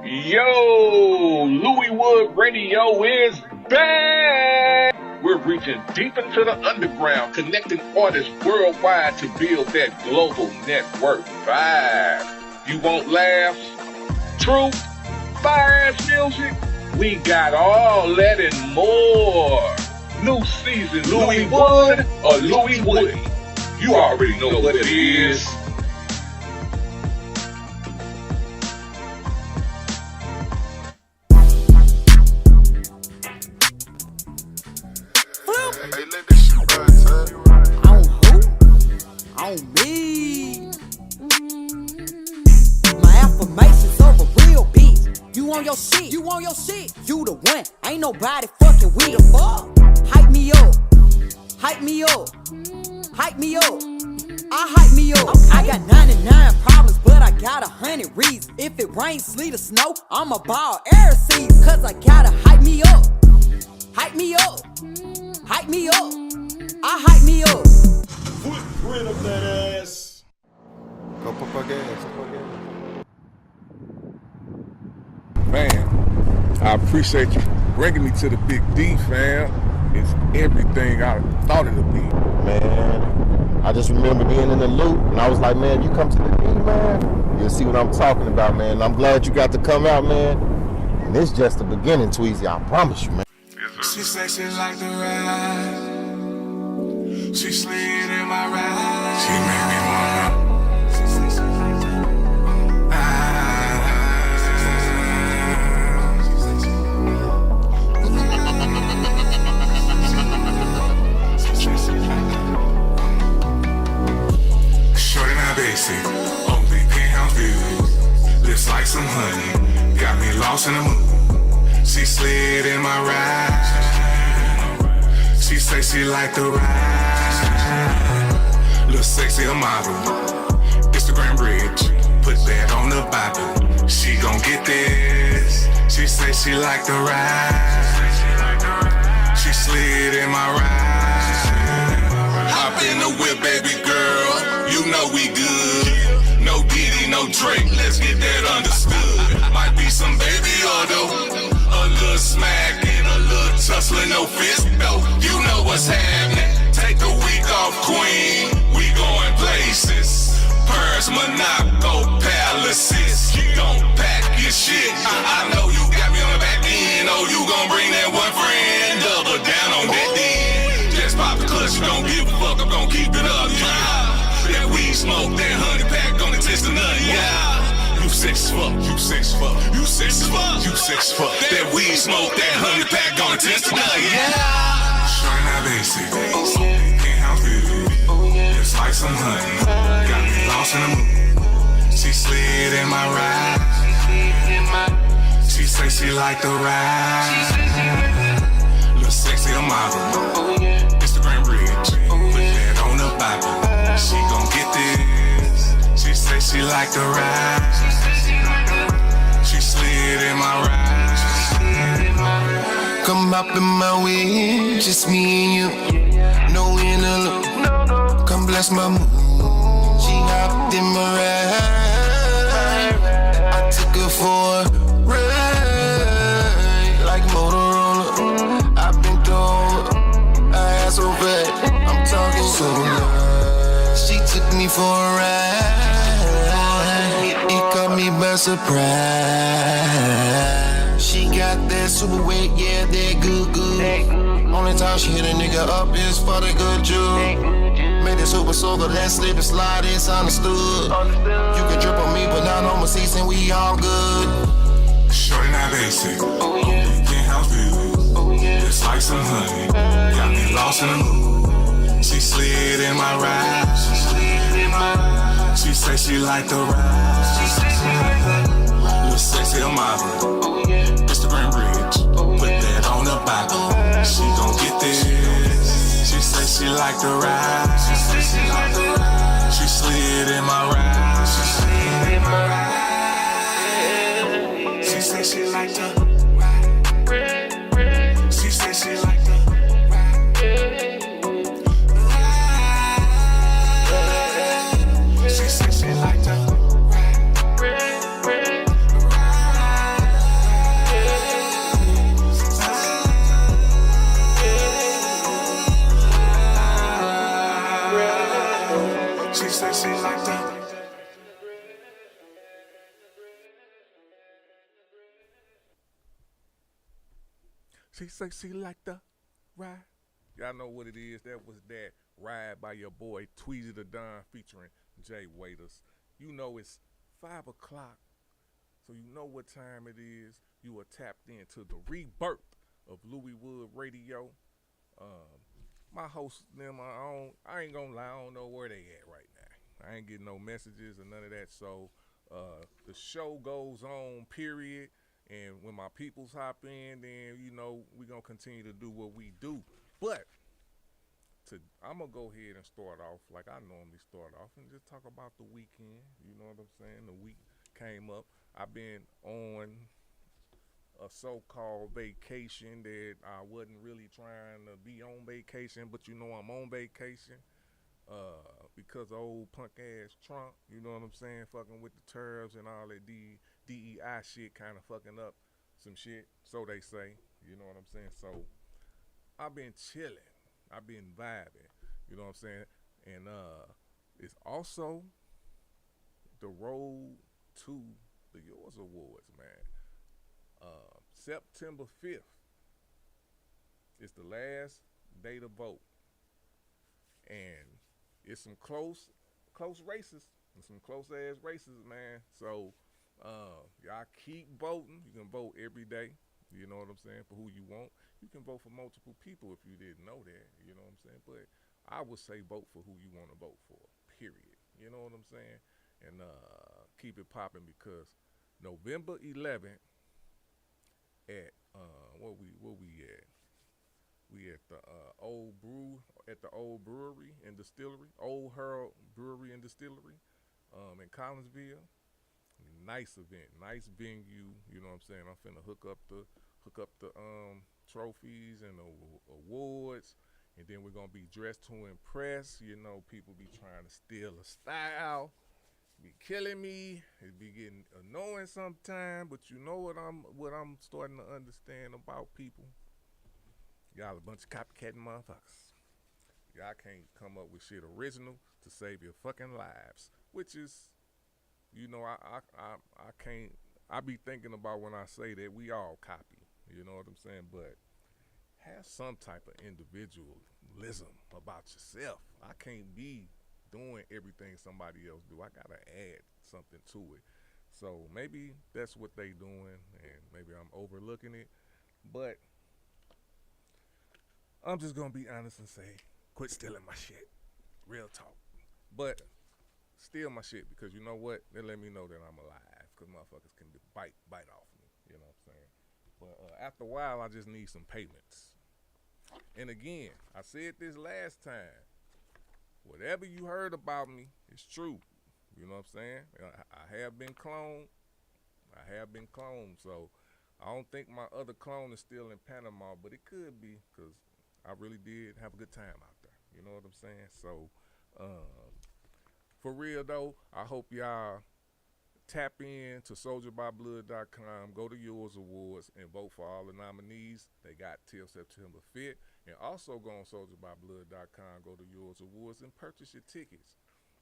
Yo, Louis Wood Radio is back. We're reaching deep into the underground, connecting artists worldwide to build that global network vibe. You want laughs, truth, fire-ass music? We got all that and more. New season, Louis Wood or Louis Woody. You already know what it is. Hey, let this shit run, On who? On me. My affirmations over real bitch. You on your shit, you on your shit. You the one, ain't nobody fucking with the fuck. Hype me up, hype me up, hype me up. I hype me up. Okay. I got 99 problems, but I got 100 reasons. If it rains, sleet, or snow, I'ma ball air season. Cause I gotta hype me up, hype me up. Hype me up, I hype me up. Footprint of that ass. Go pump our gas, Man, I appreciate you bringing me to the Big D, fam. It's everything I thought it would be. Man, I just remember being in the loop, and I was like, man, you come to the D, man, you'll see what I'm talking about, man. I'm glad you got to come out, man. And it's just the beginning, Tweezy, I promise you, man. She say she like the ride. She slid in my ride. She made me wanna. She say she like the Shorty not basic, only penthouse views. Lips like some honey, got me lost in the mood. She slid in my ride. She say she like the ride. Look sexy, a model. Instagram rich, put that on the Bible. She gon' get this. She say she like the ride. She slid in my ride. Hop in the whip, baby girl. You know we good. No Diddy, no Drake. Let's get that understood. Might be some baby auto. A little smack and a little tussling, no fist though. You know what's happening. Take a week off, queen. We going places. Paris, Monaco, palaces. Don't pack your shit. I know you got me on the back end. Oh, you gon' bring that one friend. Double down on that then. Just pop the clutch, you don't give a fuck. I'm gon' keep it up, yeah. That weed smoke, that honey pack, gonna test the nut, yeah. You six fuck, you six fuck, you six fuck, you six fuck. That weed smoke, that honey pack, gonna test the nut, yeah. Shorty not basic, penthouse view. It's like some honey, got me lost in the mood. She slid in my ride. She say she like the ride. Look sexy, a model. Instagram rich, put that on the Bible. She gon' get this. She say she like the ride. She slid in my ride. Come up in my way, just me and you. No interlude. Come bless my mood. She hopped in my ride. I took her for a ride. Like Motorola, I been through. I ass so fat, I'm talking so loud. She took me for a ride. It caught me by surprise. She got that super weight, yeah, that good. Only time she hit a nigga up is for the good juice. Made it super soaker, that slip and slide, it's understood. You can drip on me, but not on my seats, and we all good. Shorty not basic, penthouse views. It's like some honey, got me lost in the mood. She slid in my ride. She say she like the ride. Look sexy, a model. Instagram rich, put that on the Bible. She gon' get this. She say she like the ride. She slid in my ride. She say she like the ride. She say she like the ride. She say she like the ride. She say she like the ride. Y'all know what it is. That was that Ride by your boy Tweezy the Don featuring Jay Waiters. You know it's 5 o'clock, so you know what time it is. You are tapped into the rebirth of Louis Wood Radio. My host, them, I ain't gonna lie, I don't know where they at right now. I ain't getting no messages or none of that, so the show goes on, period. And when my peoples hop in, then, you know, we gonna continue to do what we do. But I'm gonna go ahead and start off like I normally start off and just talk about the weekend. You know what I'm saying? The week came up. I've been on a so-called vacation that I wasn't really trying to be on vacation, but you know I'm on vacation because of old punk ass Trump, you know what I'm saying, fucking with the tariffs and all that DEI shit, kind of fucking up some shit, so they say, you know what I'm saying. So I've been chilling, I've been vibing, you know what I'm saying, and it's also the road to the Yours Awards, man. September 5th is the last day to vote, and it's some close races and some close ass races, man. So y'all keep voting. You can vote every day, you know what I'm saying, for who you want. You can vote for multiple people if you didn't know that, you know what I'm saying, but I would say vote for who you want to vote for, period, you know what I'm saying, and keep it popping, because November 11th at where we at? We at the old brewery and distillery, Old Harold Brewery and Distillery, in Collinsville. Nice event, nice venue. You know what I'm saying. I'm finna hook up the trophies and the awards, and then we're gonna be dressed to impress. You know, people be trying to steal a style. Be killing me. It be getting annoying sometimes, but you know what I'm starting to understand about people. Y'all a bunch of copycatting motherfuckers. Y'all can't come up with shit original to save your fucking lives, which is, you know, I can't. I be thinking about when I say that we all copy. You know what I'm saying, but have some type of individualism about yourself. I can't be doing everything somebody else do. I gotta add something to it. So maybe that's what they doing, and maybe I'm overlooking it, but I'm just gonna be honest and say, quit stealing my shit. Real talk. But steal my shit, because you know what? They let me know that I'm alive, because motherfuckers can bite off me. You know what I'm saying? But after a while, I just need some payments. And again, I said this last time. Whatever you heard about me is true. You know what I'm saying? I have been cloned. So I don't think my other clone is still in Panama, but it could be, because I really did have a good time out there. You know what I'm saying? So for real though, I hope y'all tap in to soldierbyblood.com, go to Yours Awards, and vote for all the nominees. They got till September 5th. And also go on soldierbyblood.com, go to Yours Awards, and purchase your tickets.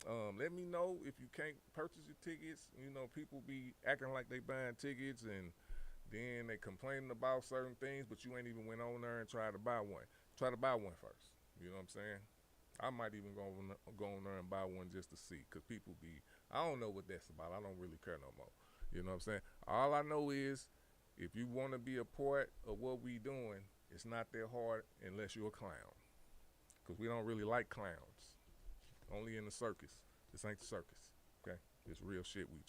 Let me know if you can't purchase your tickets. You know, people be acting like they buying tickets, and then they complaining about certain things, but you ain't even went on there and tried to buy one. Try to buy one first. You know what I'm saying? I might even go on there and buy one just to see, because people be, I don't know what that's about. I don't really care no more. You know what I'm saying? All I know is, if you want to be a part of what we doing, it's not that hard unless you're a clown, because we don't really like clowns. Only in the circus. This ain't the circus, okay? This real shit we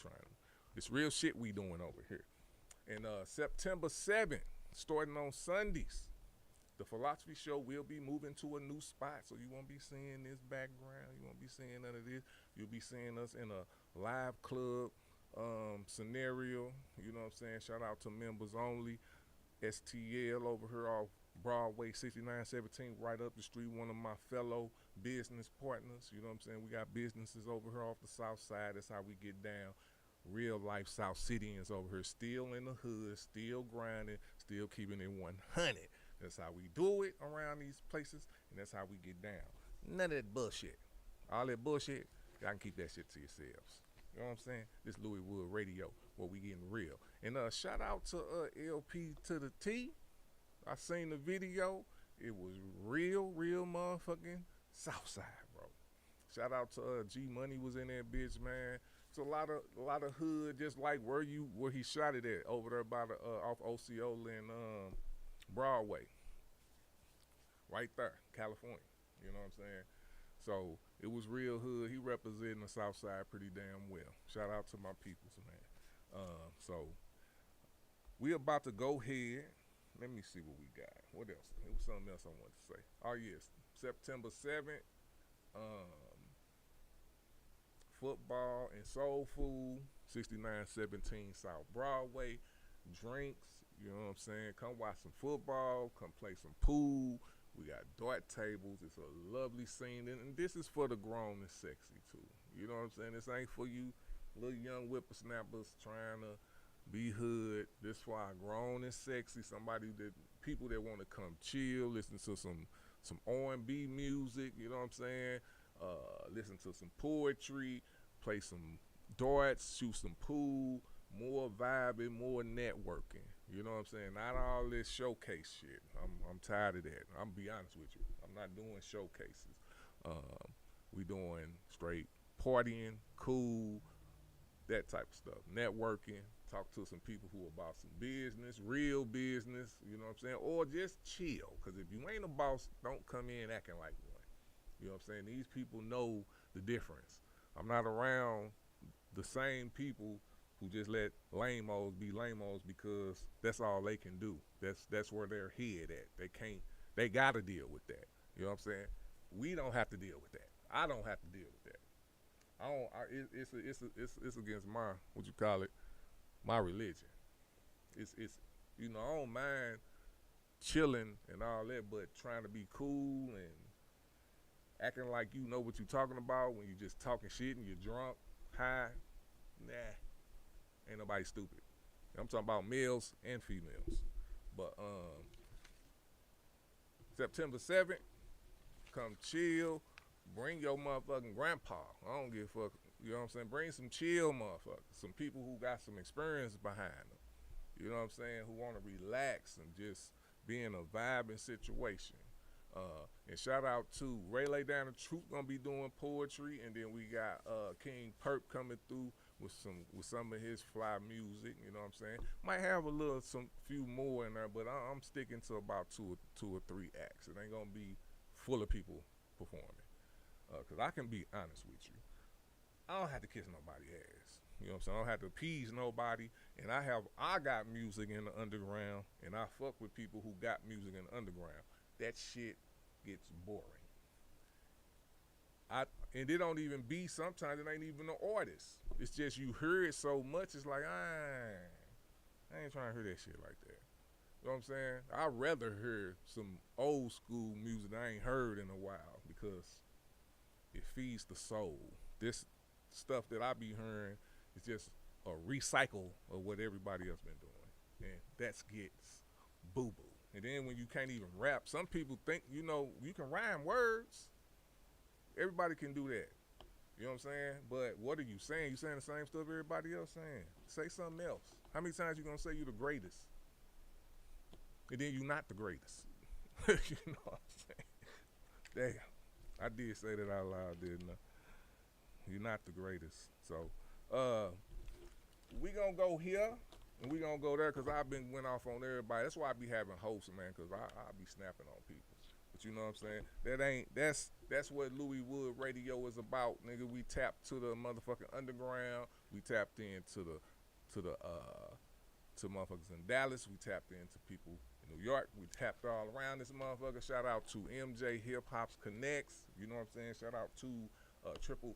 doing over here. And September 7th, starting on Sundays, the Philosophy Show will be moving to a new spot, so you won't be seeing this background. You won't be seeing none of this. You'll be seeing us in a live club scenario. You know what I'm saying? Shout out to members only. STL over here off Broadway 6917, right up the street. One of my fellow business partners. You know what I'm saying? We got businesses over here off the south side. That's how we get down. Real life South Cityans over here, still in the hood, still grinding, still keeping it 100. That's how we do it around these places, and that's how we get down. None of that bullshit. All that bullshit, y'all can keep that shit to yourselves. You know what I'm saying? This Louis Wood Radio, where we getting real. And shout out to LP to the T. I seen the video. It was real motherfucking Southside, bro. Shout out to G Money was in that bitch, man. It's a lot of hood, just like where he shot it at over there by the off Osceola and Broadway, right there, California. You know what I'm saying? So it was real hood. He representing the South Side pretty damn well. Shout out to my peoples, man. So we about to go ahead. Let me see what we got. What else? It was something else I wanted to say. Oh yes, September 7th. Football and soul food, 6917 South Broadway. Drinks, you know what I'm saying? Come watch some football. Come play some pool. We got dart tables. It's a lovely scene. And this is for the grown and sexy, too. You know what I'm saying? This ain't for you little young whippersnappers trying to be hood. This why grown and sexy. People that want to come chill, listen to some R&B music. You know what I'm saying? Listen to some poetry, play some darts, shoot some pool, more vibing, more networking. You know what I'm saying? Not all this showcase shit. I'm tired of that. I'm be honest with you. I'm not doing showcases. We doing straight partying, cool, that type of stuff. Networking, talk to some people who about some business, real business, you know what I'm saying? Or just chill. Because if you ain't a boss, don't come in acting like one. You know what I'm saying? These people know the difference. I'm not around the same people who just let lame-os be lame-os because that's all they can do. That's where their head at. They gotta deal with that. You know what I'm saying? We don't have to deal with that. I don't have to deal with that. It's against my, what you call it, my religion. It's you know, I don't mind chilling and all that, but trying to be cool and acting like you know what you're talking about when you just talking shit and you're drunk, high, nah, ain't nobody stupid. I'm talking about males and females. But September 7th, come chill, bring your motherfucking grandpa. I don't give a fuck, you know what I'm saying? Bring some chill motherfuckers, some people who got some experience behind them. You know what I'm saying? Who want to relax and just be in a vibing situation. And shout out to Ray Lay Down the Truth gonna be doing poetry, and then we got King Perp coming through with some of his fly music. You know what I'm saying? Might have some few more in there, but I'm sticking to about two or three acts. It ain't gonna be full of people performing. Cause I can be honest with you, I don't have to kiss nobody's ass. You know what I'm saying? I don't have to appease nobody, and I got music in the underground, and I fuck with people who got music in the underground. That shit gets boring. And it don't even be, sometimes it ain't even an artist. It's just you hear it so much, it's like, I ain't trying to hear that shit like that. You know what I'm saying? I'd rather hear some old school music that I ain't heard in a while because it feeds the soul. This stuff that I be hearing is just a recycle of what everybody else been doing. And that gets boo-boo. And then when you can't even rap, some people think, you know, you can rhyme words. Everybody can do that. You know what I'm saying? But what are you saying? You saying the same stuff everybody else saying. Say something else. How many times you gonna say you the greatest? And then you not the greatest. You know what I'm saying? Damn. I did say that out loud, didn't I? You're not the greatest. So, we gonna go here. And we gonna go there because I've been went off on everybody. That's why I be having hosts, man, because I be snapping on people. But you know what I'm saying? That's what Louis Wood Radio is about, nigga. We tapped to the motherfucking underground. We tapped into to motherfuckers in Dallas. We tapped into people in New York. We tapped all around this motherfucker. Shout out to MJ Hip Hop's Connects. You know what I'm saying? Shout out to Triple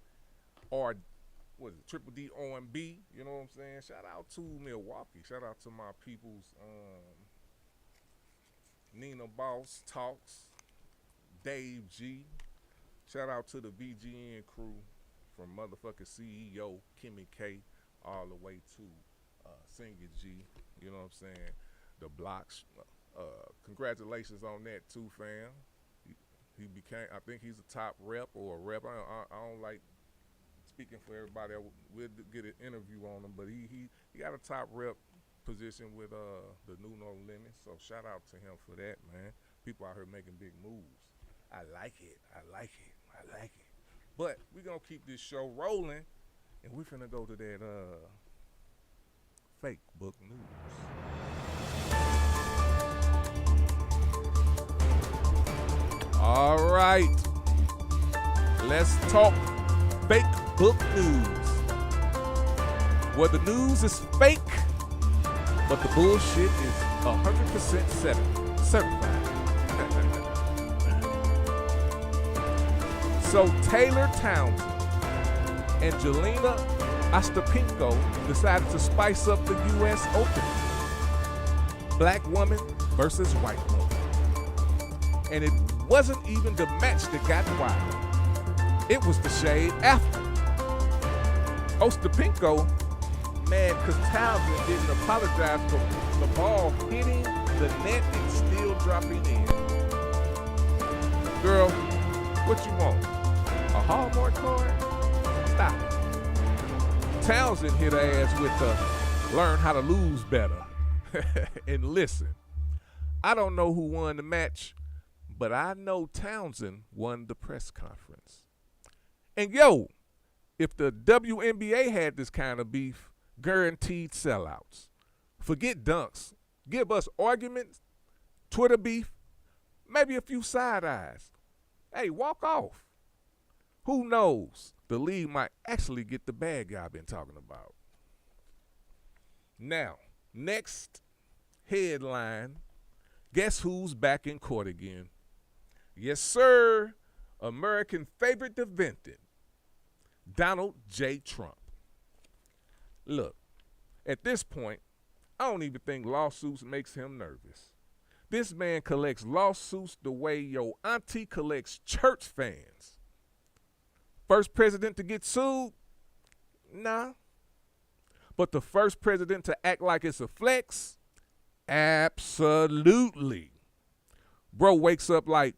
D R&B, you know what I'm saying? Shout out to Milwaukee. Shout out to my people's Nina Boss Talks, Dave G. Shout out to the VGN crew from motherfucking CEO Kimmy K all the way to Singer G. You know what I'm saying? The Blocks. Congratulations on that too, fam. He became, I think he's a top rep or a rep. I don't like speaking for everybody. We'll get an interview on him, but he got a top rep position with the new No Limits. So shout out to him for that, man. People out here making big moves. I like it. I like it. I like it. But we're gonna keep this show rolling, and we're finna go to that fake book news. All right, let's talk fake book news. Where the news is fake, but the bullshit is 100% certified. So Taylor Townsend and Jelena Ostapenko decided to spice up the U.S. Open. Black woman versus white woman. And it wasn't even the match that got wild. It was the shade after. Ostapenko mad because Townsend didn't apologize for the ball hitting the net and still dropping in. Girl, what you want? A Hallmark card? Stop it. Townsend hit her ass with the learn how to lose better. And listen, I don't know who won the match, but I know Townsend won the press conference. And yo, if the WNBA had this kind of beef, guaranteed sellouts. Forget dunks. Give us arguments, Twitter beef, maybe a few side eyes. Hey, walk off. Who knows? The league might actually get the bad guy I've been talking about. Now, next headline. Guess who's back in court again? Yes, sir. American favorite defendant, Donald J. Trump. Look, at this point, I don't even think lawsuits makes him nervous. This man collects lawsuits the way your auntie collects church fans. First president to get sued? Nah. But the first president to act like it's a flex? Absolutely. Bro wakes up like,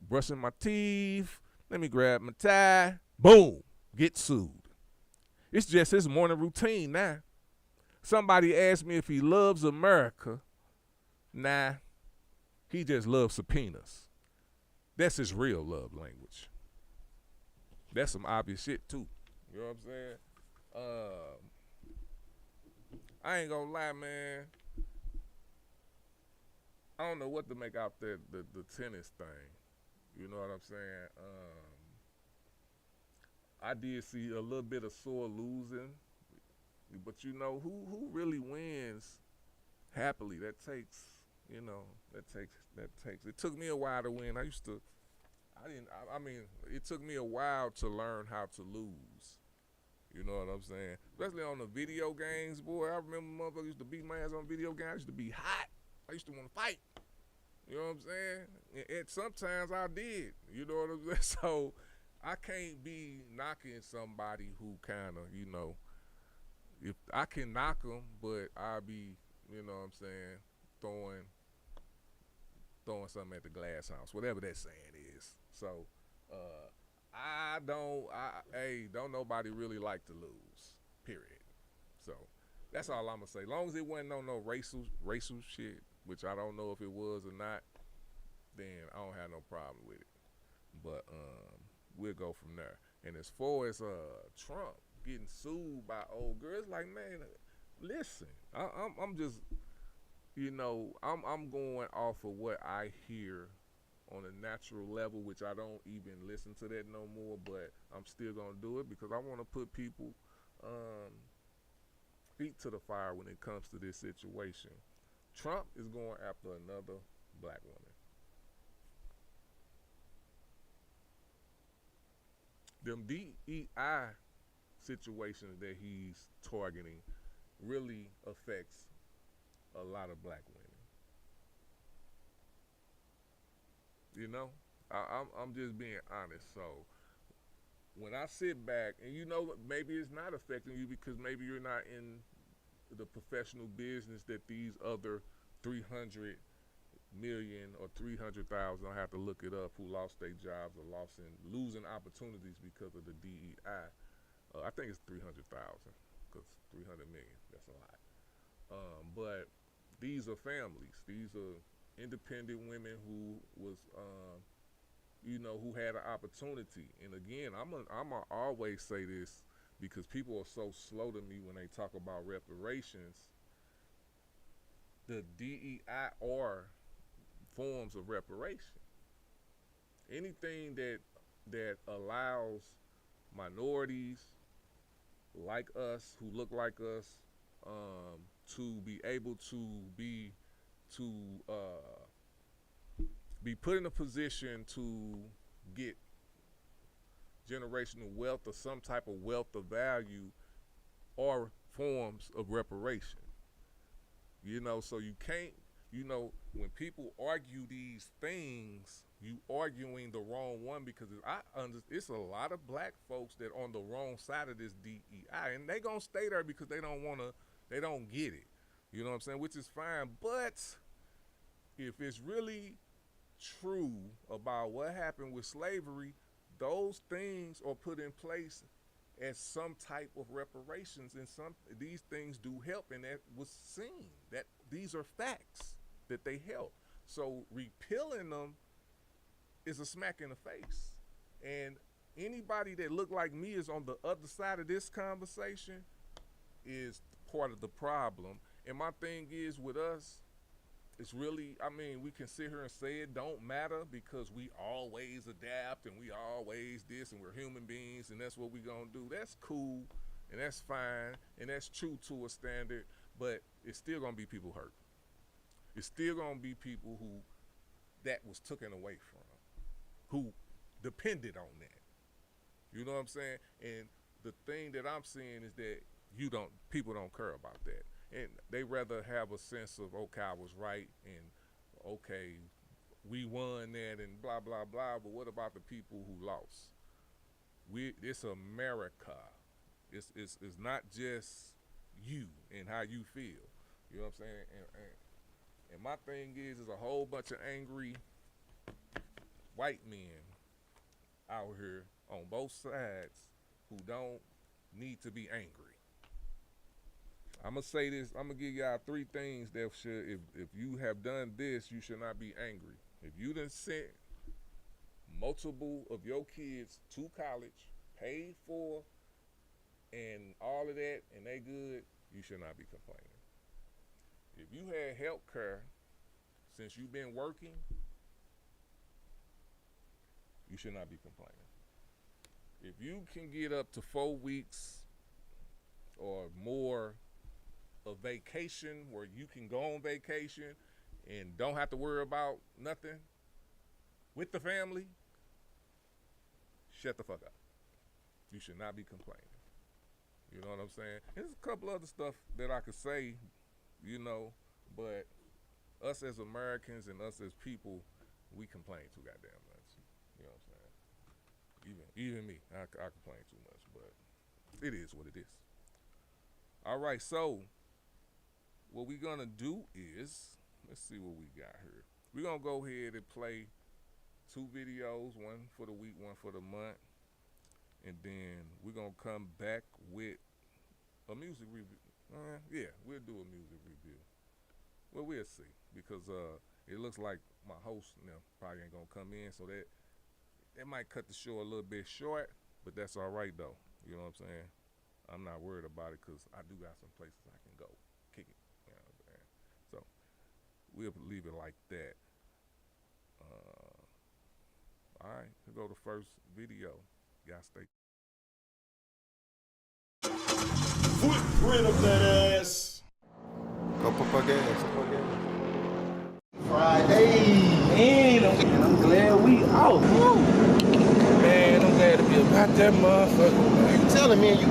brushing my teeth, let me grab my tie, boom, get sued. It's just his morning routine now. Somebody asked me if he loves America. Nah, he just loves subpoenas. That's his real love language. That's some obvious shit too. You know what I'm saying? I ain't gonna lie, man. I don't know what to make out the tennis thing. You know what I'm saying? I did see a little bit of sore losing, but you know who really wins happily? That takes. It took me a while to win. I mean, it took me a while to learn how to lose. You know what I'm saying? Especially on the video games, boy. I remember motherfuckers used to beat my ass on video games. I used to be hot. I used to want to fight. You know what I'm saying? And sometimes I did. You know what I'm saying? So I can't be knocking somebody who kind of, you know, if I can knock them, but I'll be, you know what I'm saying, throwing something at the glass house, whatever that saying is. So don't nobody really like to lose, period. So that's all I'm gonna say. As long as it wasn't no racial shit, which I don't know if it was or not, then I don't have no problem with it. But we'll go from there. And as far as Trump getting sued by old girls, like, man, listen, I'm just, you know, I'm going off of what I hear on a natural level, which I don't even listen to that no more, but I'm still gonna do it because I want to put people feet to the fire when it comes to this situation. Trump is going after another black woman. Them DEI situations that he's targeting really affects a lot of black women. You know, I'm just being honest. So when I sit back, and you know, maybe it's not affecting you because maybe you're not in the professional business that these other 300 million or 300,000, I have to look it up, who lost their jobs or losing opportunities because of the DEI. I think it's 300,000 because 300 million, that's a lot. But these are families. These are independent women who was, who had an opportunity. And again, I'ma always say this because people are so slow to me when they talk about reparations. The DEI are forms of reparation. Anything that allows minorities like us, who look like us, to be able to be put in a position to get generational wealth or some type of wealth of value are forms of reparation. So you can't, when people argue these things, you arguing the wrong one, because it's a lot of black folks that on the wrong side of this DEI, and they gonna stay there because they don't get it. You know what I'm saying? Which is fine, but if it's really true about what happened with slavery, those things are put in place as some type of reparations, and these things do help, and that was seen. That these are facts that they help. So repealing them is a smack in the face. And anybody that look like me is on the other side of this conversation is part of the problem. And my thing is with us, it's really, we can sit here and say it don't matter because we always adapt and we always this and we're human beings and that's what we gonna do. That's cool and that's fine and that's true to a standard, but it's still gonna be people hurt. It's still gonna be people who that was taken away from, who depended on that. You know what I'm saying? And the thing that I'm seeing is that people don't care about that. And they rather have a sense of, okay, I was right, and okay, we won that, and blah, blah, blah, but what about the people who lost? It's America. It's not just you and how you feel. You know what I'm saying? And my thing is a whole bunch of angry white men out here on both sides who don't need to be angry. I'm going to say this, I'm going to give y'all 3 things that should, if you have done this, you should not be angry. If you done sent multiple of your kids to college, paid for, and all of that, and they good, you should not be complaining. If you had health care since you've been working, you should not be complaining. If you can get up to 4 weeks or more of vacation where you can go on vacation and don't have to worry about nothing with the family, shut the fuck up. You should not be complaining. You know what I'm saying? There's a couple other stuff that I could say, but us as Americans and us as people, we complain too goddamn much. You know what I'm saying? Even me, I complain too much, but it is what it is. All right, so what we're gonna do is, let's see what we got here. We're gonna go ahead and play 2 videos, one for the week, one for the month, and then we're gonna come back with a music review. Yeah, we'll do a music review. Well, we'll see, because it looks like my host now probably ain't gonna come in, so that might cut the show a little bit short, but that's all right though. You know what I'm saying? I'm not worried about it because I do got some places I can go kick it. You know what I'm saying? So we'll leave it like that. All right, we'll go to first video. Y'all stay. Footprint of that ass. Go put my gas. Friday. Man, I'm glad we out. Man, I'm glad to be about that motherfucker. You telling me you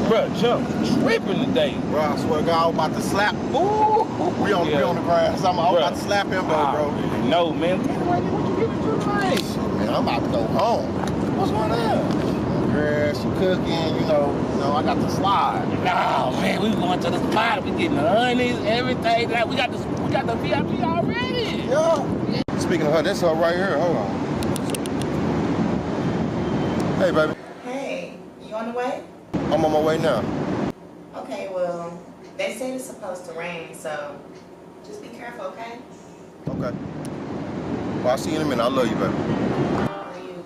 Bruh, Jump tripping today. Bro, I swear to God, I was about to slap. Ooh. We on the grass. I'm about to slap him, bro. No, man. What you getting to tonight? Man, I'm about to go home. What's going on? Girl, she cooking, you know, I got the slide. Nah, man, we going to the spot. We getting the honeys, everything. Like, we got the VIP already. Yeah. Speaking of her, that's her right here. Hold on. Hey, baby. Hey, you on the way? I'm on my way now. Okay, well, They said it's supposed to rain, so just be careful, okay? Okay. Well, I'll see you in a minute. I love you, baby. Love you.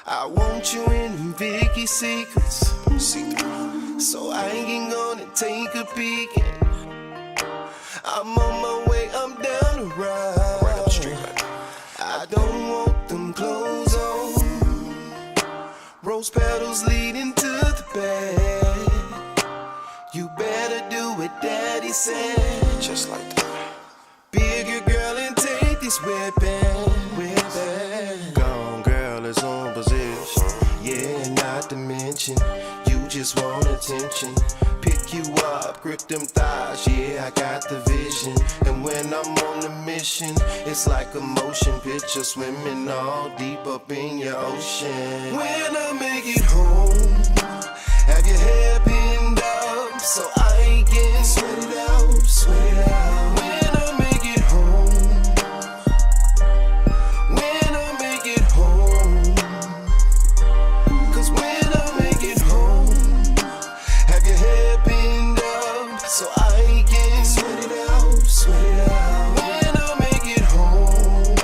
I want you in Vicky secrets, so I ain't gonna take a peek. I'm on my way, I'm down the road. Right up the street, I don't want them clothes on. Rose petals leading to the bed. You better do what Daddy said. Just like that. Bigger girl and take this weapon. Gone girl is on position. Yeah, not to mention, you just want attention. Pick you up, grip them thighs, yeah, I got the vision. And when I'm on the mission, it's like a motion picture, swimming all deep up in your ocean. When I make it home, have your hair pinned up, so I can sweat it out, sweat it out. When I make it home, when I make it home, 'cause when I make it home, have your hair pinned up, so I can sweat it out, sweat it out. When I make it home,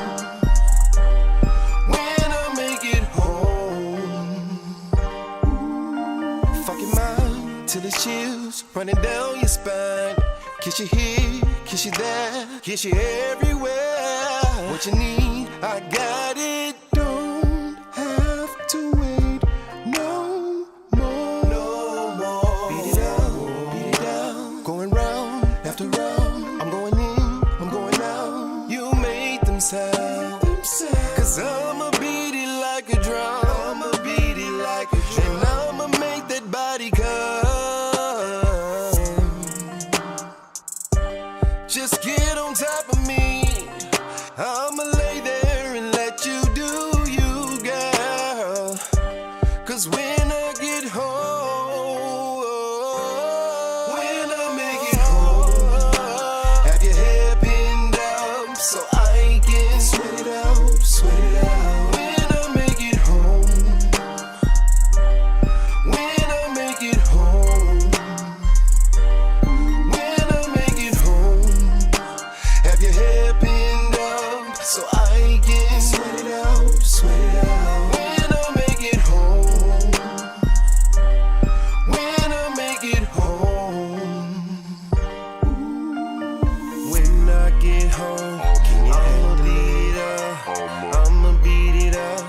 when I make it home, fuck your mind till it's chills running down your spine. Kiss you here, kiss you there, kiss you everywhere. What you need, I got it. Don't have to wait no more. No more. Beat it down, going round after round. I'm going in, I'm going out. You made them sound, 'cause I'ma beat it like a drum. I'ma beat it like a drum. And I'ma make that body come. Just get on top of me. I'ma lay there and let you do you, girl. 'Cause when I get home, when I make it home, have your hair pinned up, so I can sweat it out, sweat it out. When I make it home, when I make it home, when I make it home, have your hair pinned up, so I can sweat it out, sweat it out. When I make it home, when I make it home, when I get home, I'ma beat it up, I'ma beat it up,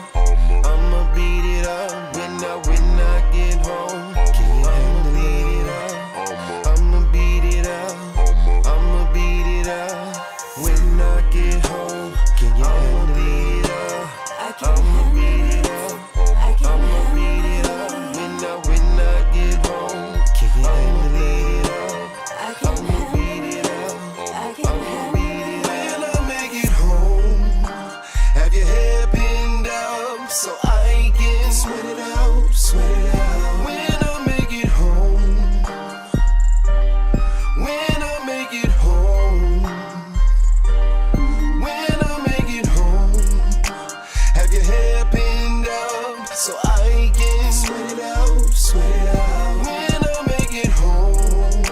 I'ma beat it up. When I get home, I'ma beat it up, I'ma beat it up, I'ma beat it up. When I get home, I'ma beat it up, I'ma beat it up, I'ma beat it up. When I get home, I'ma beat it up, I'ma beat it up, I'ma beat it up. When I make it home, have your hair pinned up, so I can sweat it out, sweat it out. When I make it home, when I make it home, when I make it home, have your hair pinned up, so I can sweat it out, sweat it out. When I make it home,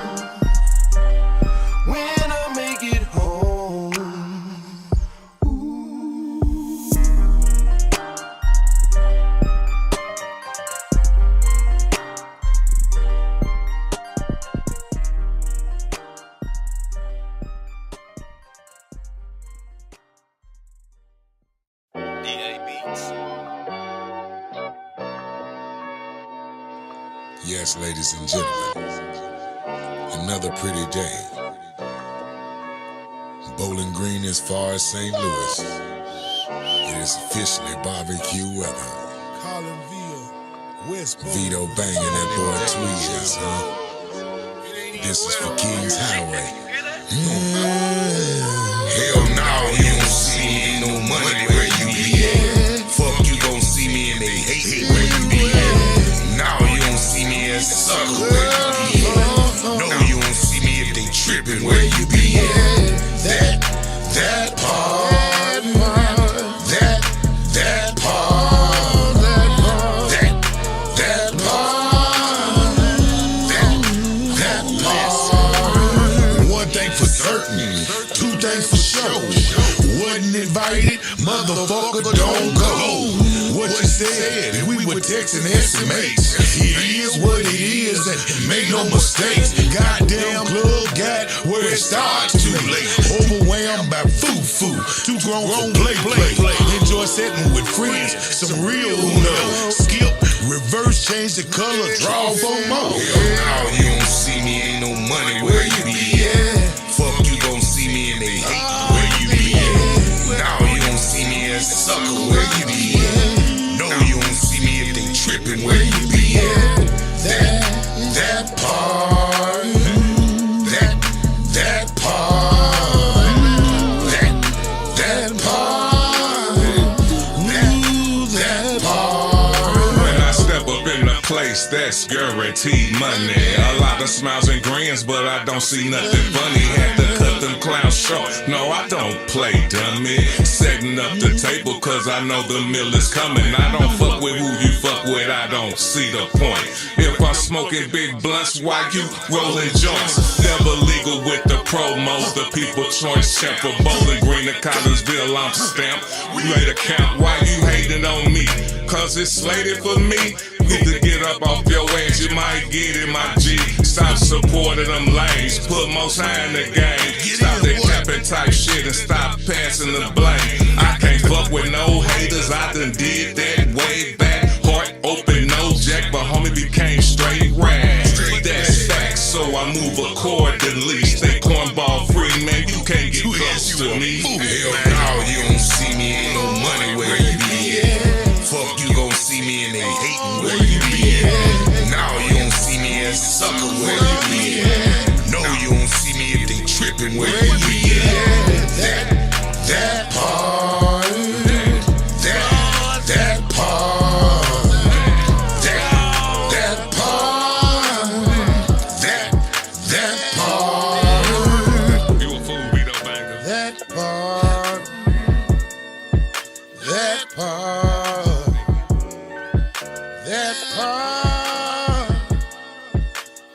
when I make it home. Yes, ladies and gentlemen, another pretty day. Bowling Green as far as St. Louis. It is officially barbecue weather. Vito banging that boy Tweez, huh? This is for Kings Highway. Hell no, you don't see me in no money where you be at. Fuck, you gon' see me and they hate where you be at. Now you don't see me as a sucker where you be at. No, you don't see part. One thing for certain, two things for sure. Wasn't invited, motherfucker, don't go. What you said, and we were texting estimates. It is what it is, and make no mistakes. Goddamn club got where it starts too late. Overwhelmed by foo-foo, too grown play. Enjoy setting with friends, some real Uno. Skip, reverse, change the color, draw for more. Now you don't see me, ain't no money, where you be at? Fuck you gon' see me and they hate, where you be at? Now you don't see me as a sucker, where you be at? No, you don't see me if they trippin', where you be at? That part, that part, that part, that part. When I step up in the place, that's guaranteed money. A lot of smiles and grins, but I don't see nothing funny. Had to cut them clowns short. No, I don't play dummy. Setting up the table, cause I know the meal is coming. I don't fuck with who you fuck with, I don't see the point. If I'm smoking big blunts, why you rolling joints? Never legal with the promos, the people choice champ for Bowling Green and Collinsville, I'm stamped. Ready to count, why you hating on me? Cause it's slated for me. Need to get up off your ass, you might get in my G. Stop supporting them lanes, put most high in the game. Stop that capping type shit and stop passing the blame. I can't fuck with no haters, I done did that way back. Heart open, no jack, but homie became straight rag. That's facts, so I move accordingly. Stay cornball free, man, you can't get close to me. Hell no, you don't see me, ain't no money, where you be at? Fuck you gon' see me and they hatin', where you be at? Now you don't see me as a sucker, where you be at? No, you don't see me if they trippin', where you be at? That part, that part, that part. You a fool, Vito Banger. That part, that part, that part,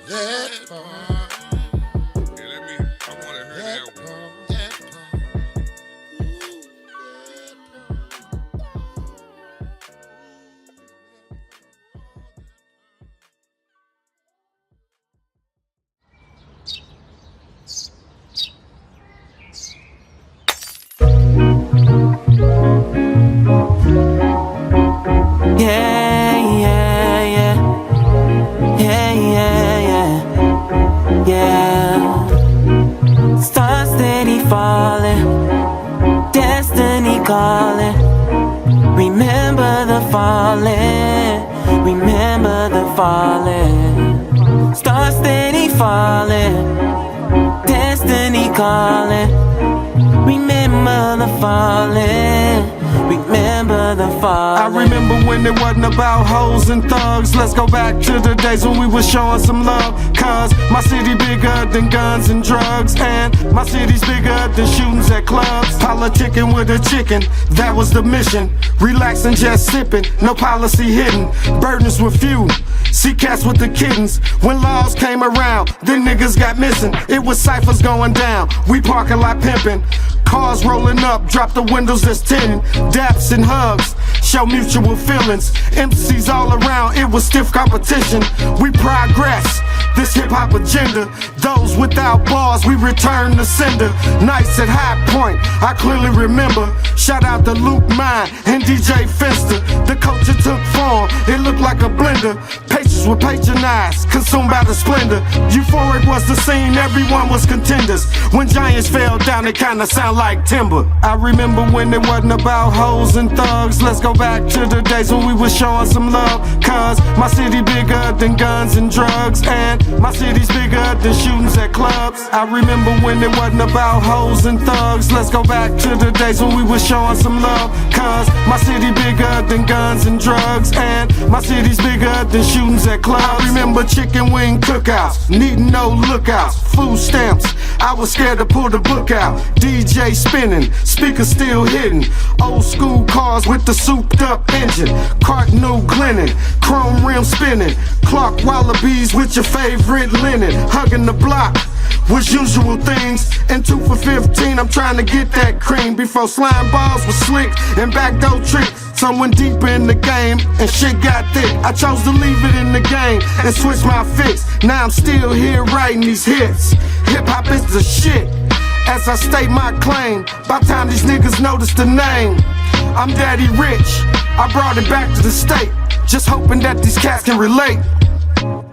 that part. Yeah, I wanna hear that one. Stars steady falling, destiny calling. Remember the falling, remember the falling. Stars steady falling, destiny calling. Remember the falling, remember the falling. I remember when it wasn't about hoes and thugs. Let's go back to the days when we was showing some love. Cause my city bigger than guns and drugs, and my city's bigger than shootings at clubs. Politicking with a chicken, that was the mission. Relaxing, just sipping, no policy hidden. Burdens were few, see cats with the kittens. When laws came around, then niggas got missing. It was ciphers going down, we parking lot pimping. Cars rolling up, drop the windows that's tinted. Daps and hugs, show mutual feelings. MCs all around, it was stiff competition. We progress, this hip-hop agenda. Those without bars, we return to sender. Nights at High Point, I clearly remember. Shout out to Luke Mine and DJ Fester. The culture took form, it looked like a blender. Patients were patronized, consumed by the splendor. Euphoric was the scene, everyone was contenders. When giants fell down, it kinda sound like timber. I remember when it wasn't about hoes and thugs. Let's go back to the days when we was showing some love. Cause my city bigger than guns and drugs, and my city's bigger than shootings shootings at clubs. I remember when it wasn't about hoes and thugs. Let's go back to the days when we was showing some love. Cause my city bigger than guns and drugs, and my city's bigger than shootings at clubs. I remember chicken wing cookouts, needing no lookouts, food stamps. I was scared to pull the book out. DJ spinning, speakers still hitting. Old school cars with the souped up engine. Cardinal Glennon, chrome rim spinning. Clark Wallabies with your favorite linen. Hugging the block was usual things. And 2 for 15, I'm trying to get that cream. Before slime balls was slick and backdoor trick. Someone deep in the game and shit got thick. I chose to leave it in the game and switch my fix. Now I'm still here writing these hits. Hip hop is the shit, as I state my claim. By time these niggas notice the name, I'm daddy rich. I brought it back to the state, just hoping that these cats can relate.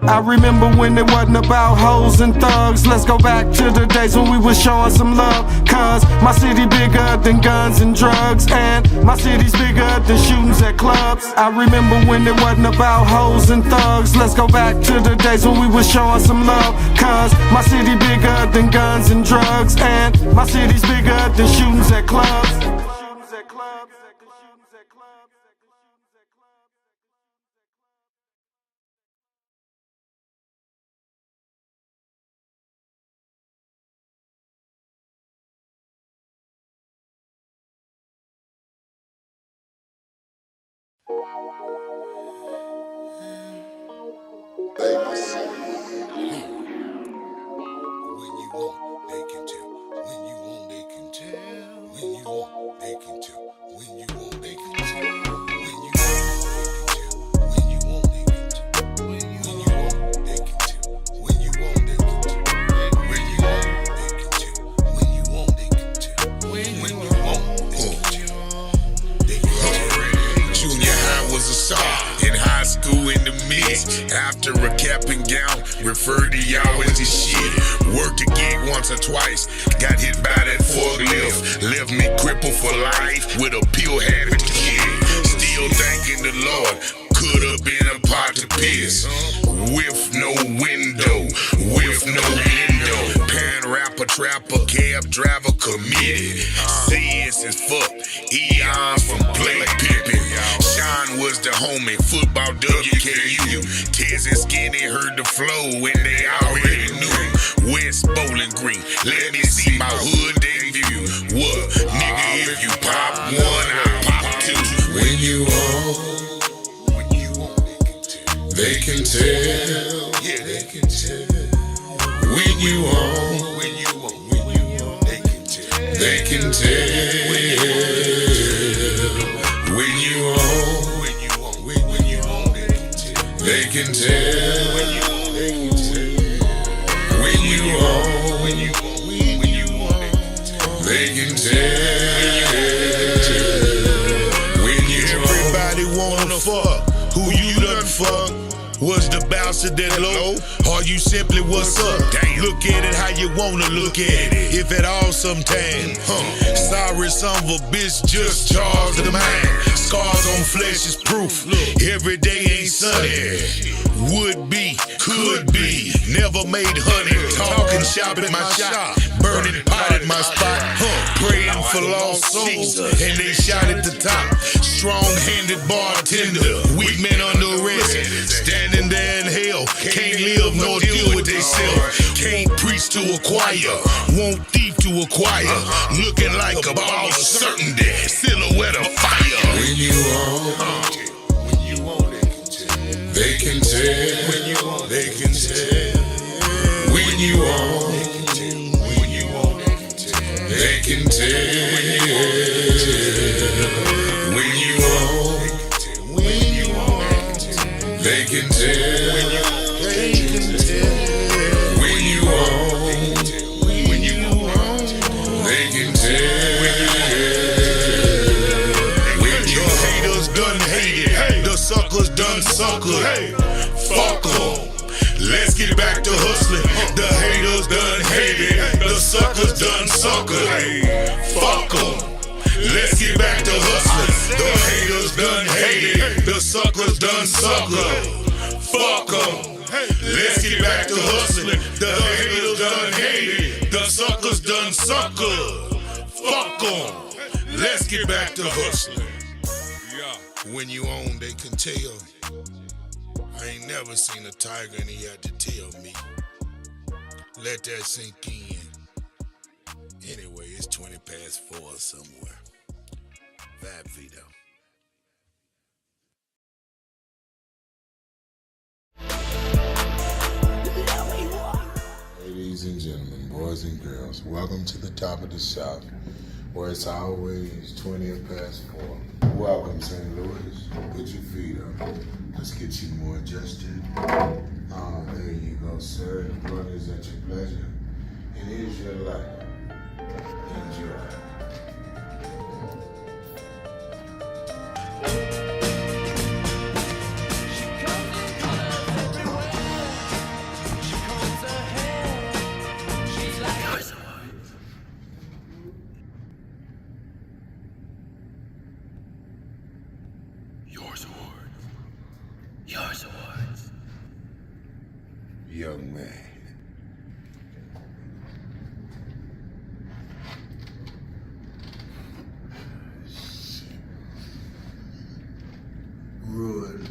I remember when it wasn't about hoes and thugs. Let's go back to the days when we was showing some love. Cause my city bigger than guns and drugs, and my city's bigger than shootings at clubs. I remember when it wasn't about hoes and thugs. Let's go back to the days when we was showing some love. Cause my city bigger than guns and drugs, and my city's bigger than shootings at clubs. After a cap and gown, referred to y'all as this shit. Worked a gig once or twice, got hit by that forklift. Left me crippled for life with a pill habit to kid. Still thanking the Lord, could have been a pot to piss. With no window, with no window. Pan rapper, trapper, cab driver, committed. CS is fuck, eons from Blake Pippin. Sean was the homie, football WKU. Tez and Skinny heard the flow and they already knew. West Bowling Green, let me see my hood debut. What? Nigga, if you pop one, I pop two. When you on, they can tell. Yeah, they can tell. When you on, they can tell. They can tell. When you on, they can tell. When you on, they can tell. When you Everybody wanna fuck, who you done fuck? Was the bouncer that low, or you simply what's up? Look at it how you wanna look at it, if at all sometime. Sorry son of a bitch, just charge the mind. Scars on flesh is proof, every day ain't sunny. Would be, could be, never made honey. Talking shop at my shop, burning pot at my spot. Praying for lost souls, and they shot at the top. Strong-handed bartender, weak men under arrest. Standing there in hell, can't live nor deal with theyself. Can't preach to a choir, won't thief to acquire. Looking like a ball of certainty, silhouette of fire. When you on, they can tell. When you on, they can tell. When you on, they can tell. When you on, they can tell. When you on, they can tell. When your haters done hated, the suckers done suckered. Fuck 'em. Let's get back to hustling. The haters done hated, the suckers done suckered. Fuck 'em. Let's get back to hustling. The haters done hated, the suckers done suckered. Fuck 'em. Let's get back to hustling. The haters done hated. The suckers done sucker. Fuck 'em. Let's get back to hustling. Yeah. When you own, they can tell. I ain't never seen a tiger and he had to tell me. Let that sink in. Anyway, it's 20 past 4 somewhere. Vibe Vito. Ladies and gentlemen, boys and girls, welcome to the top of the South, where it's always 20 past 4. Welcome, St. Louis. Put your feet up. Let's get you more adjusted. There you go, sir. The blood is at your pleasure. It is your life. Enjoy. Yours awards. Young man. Rude.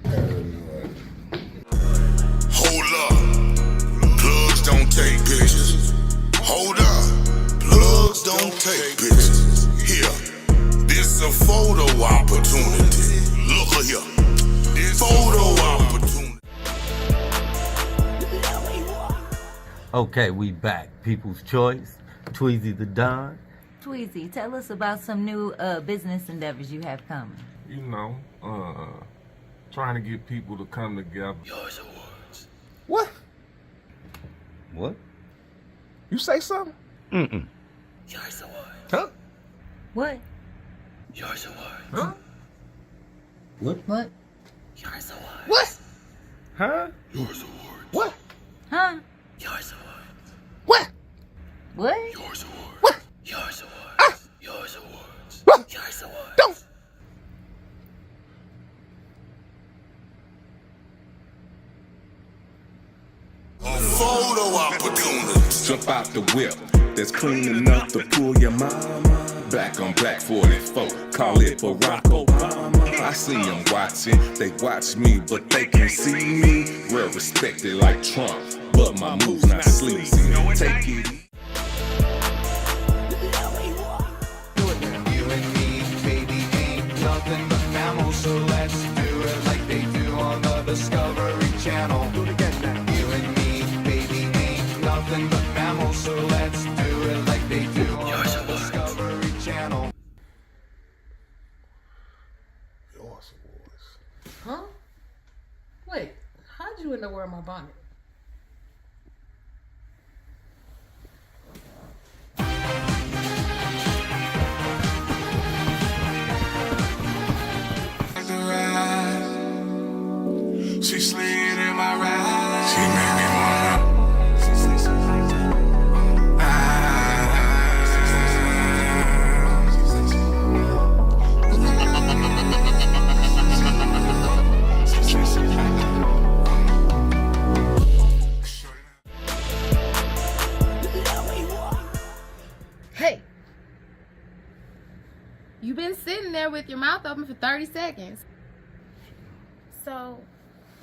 Paranoid. Hold up. Plugs don't take pictures. Hold up. Plugs don't take pictures. Here. This a photo opportunity. Look here. This photo opportunity. Okay, we back. People's Choice. Tweezy the Don. Tweezy, tell us about some new business endeavors you have coming. You know, trying to get people to come together. Yours awards. What? What? You say something? Mm-mm. Yours awards. Huh? What? Yours awards. Huh? What? What? Yours awards. What? Huh? Yours awards. What? Huh? Yours awards. What? What? Yours awards. What? Yours awards. Yours awards. What? Yours awards. Don't. A photo opportunity. Jump out the whip, that's clean enough to pull your mama. Black on black 44, call it Barack Obama. I see them watching, they watch me, but they can't see me. Well respected like Trump, but my move's not sleazy. Take it. You and me, baby, ain't nothing but mammals, so let's do it like they do on the Discovery Channel. Do it again now. You and me, baby, ain't nothing but mammals, so let's do it like they do on the Discovery Channel. Yours awards. Huh? Wait, how'd you end up wearing my bonnet? She slid in my ride. She made me Hey! You've been sitting there with your mouth open for 30 seconds. So,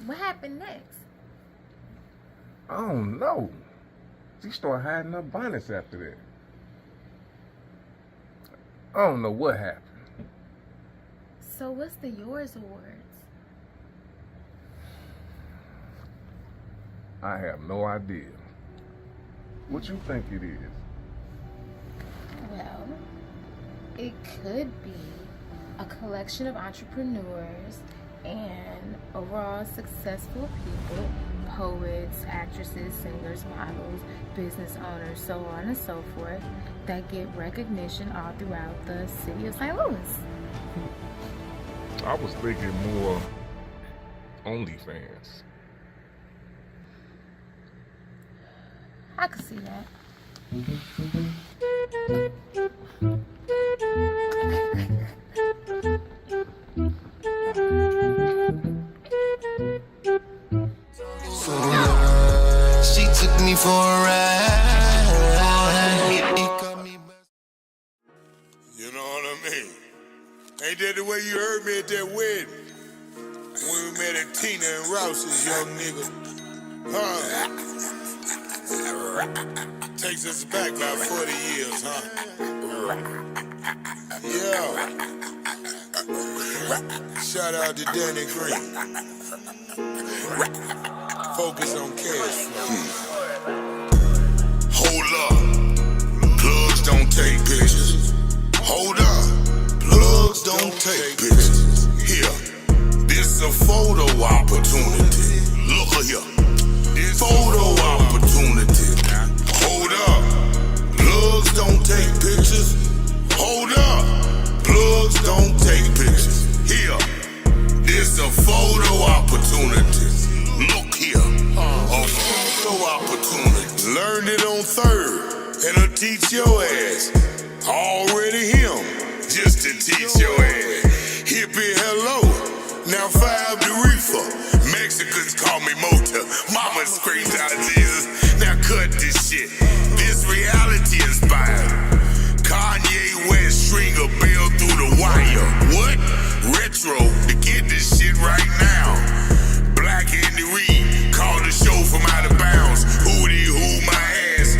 what happened next? I don't know. She started hiding her bonnets after that. I don't know what happened. So, what's the Yours Awards? I have no idea. What you think it is? Well, it could be a collection of entrepreneurs and overall successful people, poets, actresses, singers, models, business owners, so on and so forth, that get recognition all throughout the city of St. Louis. I was thinking more OnlyFans. I could see that. me for a ride. You know what I mean? Ain't that the way you heard me at that wedding? When we met at Tina and Rouse's, young nigga. Huh? Takes us back about 40 years, huh? Yeah. Shout out to Danny Green. Focus on cash flow. Hold up. Plugs don't take pictures. Hold up. Plugs don't take pictures. Here. This a photo opportunity. Look here. This photo opportunity. Hold up. Plugs don't take pictures. Hold up. Plugs don't take pictures. Here. This a photo opportunity. Look here. A photo opportunity. Learned it on third. And I'll teach your ass. Already him. Just to teach your ass. Hippie, hello. Now 5 the reefer. Mexicans call me Mota. Mama screams out Jesus. Now cut this shit. This reality inspired. Kanye West string a bell through the wire. What? Retro to get this shit right now. Black Andy Reid called the show from out of bounds. Hootie hoo my ass.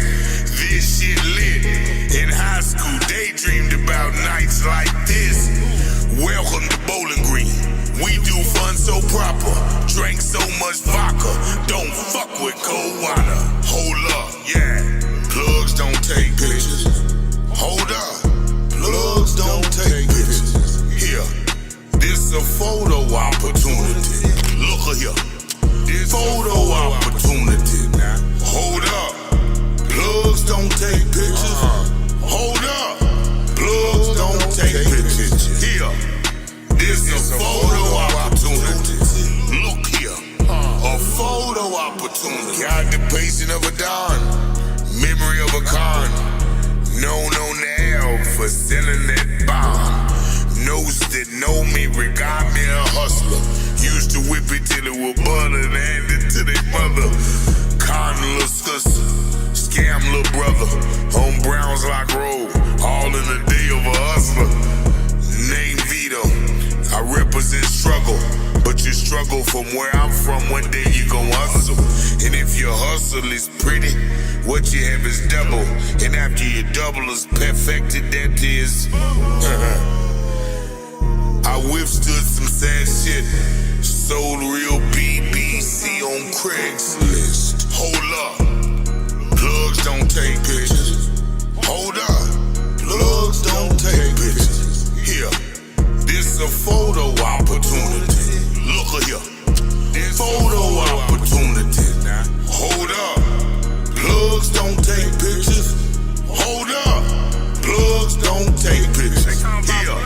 This shit lit. In high school, daydreamed about nights like this. Welcome to Bowling Green. We do fun so proper. Drank so much vodka. Don't fuck with cold water. Hold up, yeah. Plugs don't take pictures. Hold up. Plugs don't take pictures. Here. This a photo opportunity. Look here. This photo opportunity. Hold up. Plugs don't take pictures. Hold up. Plugs don't take pictures. Here. This a photo opportunity. Look here. A photo opportunity. Got the pacing of a Don. Memory of a con. Known on the L for selling that bomb. Knows that know me, regard me a hustler. Used to whip it till it was butter and hand it to their mother. Con little sister, scam little brother. On Browns Lock Road, all in the day of a hustler. Name Vito, I represent struggle. But you struggle from where I'm from, one day you gon' hustle. And if your hustle is pretty, what you have is double. And after you double is perfected, that is I withstood some sad shit. Sold real BBC on Craigslist. Hold up. Plugs don't take pictures. Hold up. Plugs don't take pictures. Here. This a photo opportunity. Look here. This photo opportunity. Hold up. Plugs don't take pictures. Hold up. Plugs don't take pictures. Here.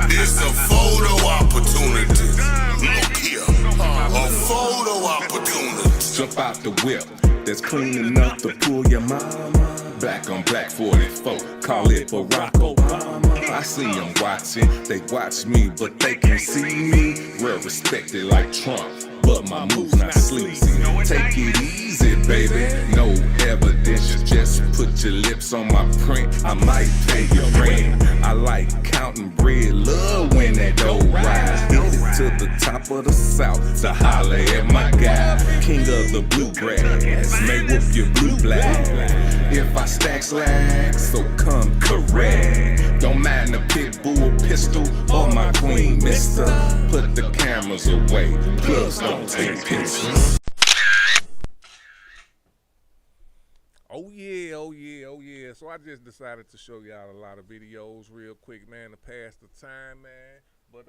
This a photo opportunity. Look here. A photo opportunity. Jump out the whip. That's clean enough to pull your mama. Black on black 44. Call it Barack Obama. I see them watching. They watch me, but they can't see me. Real respected like Trump. But my move's not sleazy. Take it easy, baby. No evidence, just put your lips on my print. I might pay your rent. I like counting bread, love when that dough rise. Hit it to the top of the South to holler at my guy. King of the bluegrass, may whoop your blue black. If I stack slacks, so come correct. Don't mind the pit bull pistol or my queen, mister. Put the cameras away, plugs don't take pictures. Oh yeah, oh yeah, oh yeah. So I just decided to show y'all a lot of videos real quick, man, to pass the time, man. But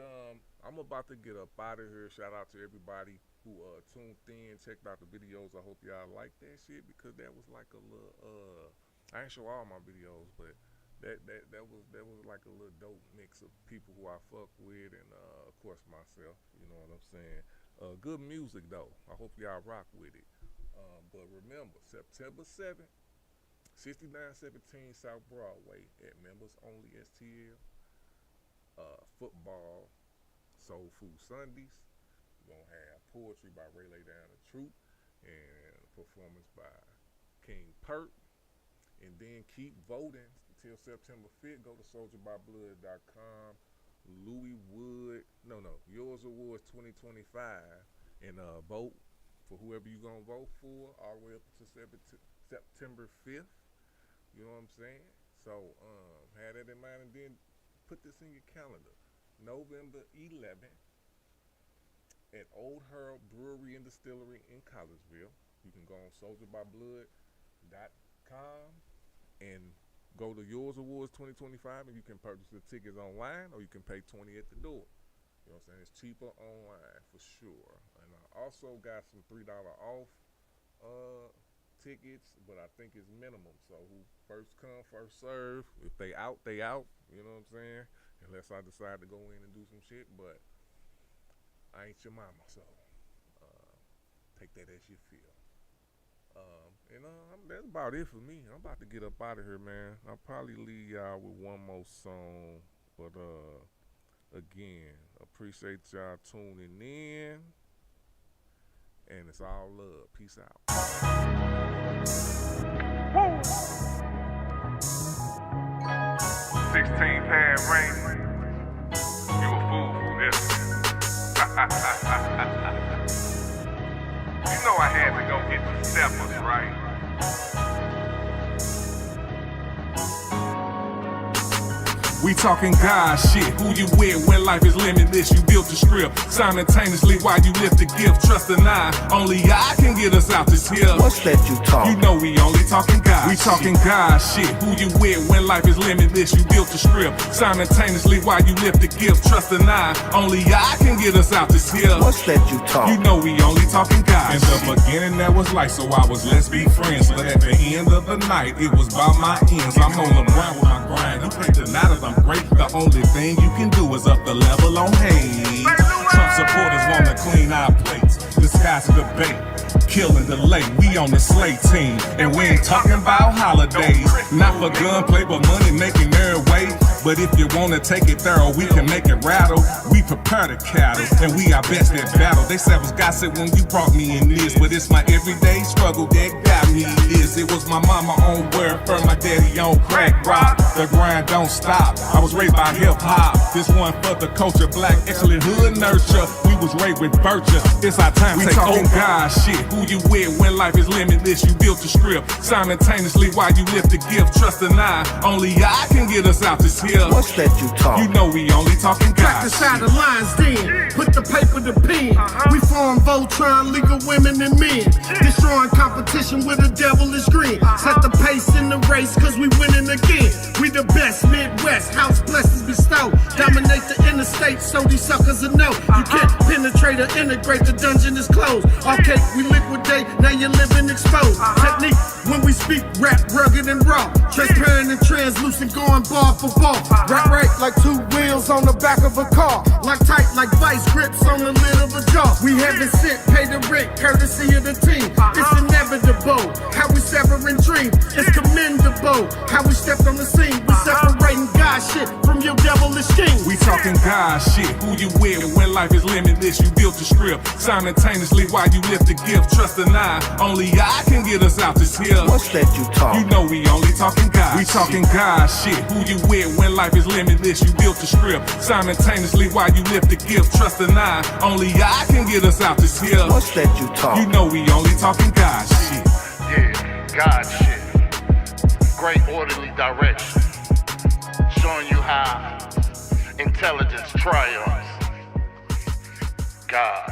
I'm about to get up out of here. Shout out to everybody who tuned in, checked out the videos. I hope y'all like that shit, because that was like a little I ain't show all my videos, but that was like a little dope mix of people who I fuck with, and of course myself, you know what I'm saying. Good music though. I hope y'all rock with it. But remember, September 7th, 6917 South Broadway at Members Only STL. Football, Soul Food Sundays. We're gonna have poetry by Ray Lay Down the Truth, and a performance by King Perk. And then keep voting until September 5th. Go to soldierbyblood.com. Louis Wood, Yours Awards 2025, and vote for whoever you're going to vote for all the way up to September 5th. You know what I'm saying? So have that in mind, and then put this in your calendar. November 11th at Old Herb Brewery and Distillery in Collegeville. You can go on soldierbyblood.com and go to Yours Awards 2025, and you can purchase the tickets online, or you can pay $20 at the door. You know what I'm saying? It's cheaper online for sure. And I also got some $3 off tickets, but I think it's minimum. So who first come, first serve. If they out, they out. You know what I'm saying? Unless I decide to go in and do some shit, but I ain't your mama, so take that as you feel. That's about it for me. I'm about to get up out of here, man. I'll probably leave y'all with one more song, but again, appreciate y'all tuning in, and it's all love. Peace out. 16-pad ring. You a fool for this. You know I had to go get the steppers, right? We talking God shit. Who you with when life is limitless? You built the script simultaneously while you lift the gift. Trust and only I can get us out this hill. What's that you talk? You know we only talking God. We talking God shit. Who you with when life is limitless? You built the script simultaneously while you lift the gift. Trust and only I can get us out this hill. What's that you talk? You know we only talking God. In the beginning that was life, so I was let's be friends. But at the end of the night, it was by my ends. I'm on the ground with my grind. You can't deny that I'm great. The only thing you can do is up the level on hate. Trump supporters want to clean our plates. Disguise the debate. Killing the late, we on the slate team. And we ain't talking about holidays. Not for gunplay, but money making their way. But if you wanna take it thorough, we can make it rattle. We prepare the cattle, and we are best at battle. They said was gossip when you brought me in this, but it's my everyday struggle that got me this. It was my mama on welfare, my daddy on crack rock. The grind don't stop. I was raised by hip hop. This one for the culture, black excellent hood nurture. We was raised with virtue. It's our time to take over. God shit. Who you with when life is limitless? You built the script simultaneously while you lift the gift. Trust and only I can get us out this hill. What's that you talk? You know we only talking God. Crack the side of lines then, put the paper to pen. We form Voltron, legal women and men. Destroying competition with a devilish grin. Set the pace in the race, cause we winning again. We the best Midwest, house blessings bestowed. Dominate the interstate, so these suckers will know. You can't penetrate or integrate, the dungeon is closed. Okay, we liquidate, now you're living exposed. Technique, when we speak, rap rugged and raw. Transparent and translucent, going bar for bar. Right, like two wheels on the back of a car. Like tight, like vice grips on the lid of a jar. We haven't sent, pay the rent, courtesy of the team. It's inevitable, how we severing dreams. It's commendable, how we stepped on the scene. We separating God shit from your devilish schemes. We talking God shit. Who you with when life is limitless? You built the script simultaneously while you lift the gift. Trust and only I can get us out this hill. What's that you talk? You know we only talking God. We talking God shit. Who you with when life is limitless? You built the script simultaneously while you lift the gift. Trust and only I can get us out this hill. What's that you talk? You know we only talking God shit. Yeah, God shit. Great orderly direction. Showing you how intelligence triumphs. God.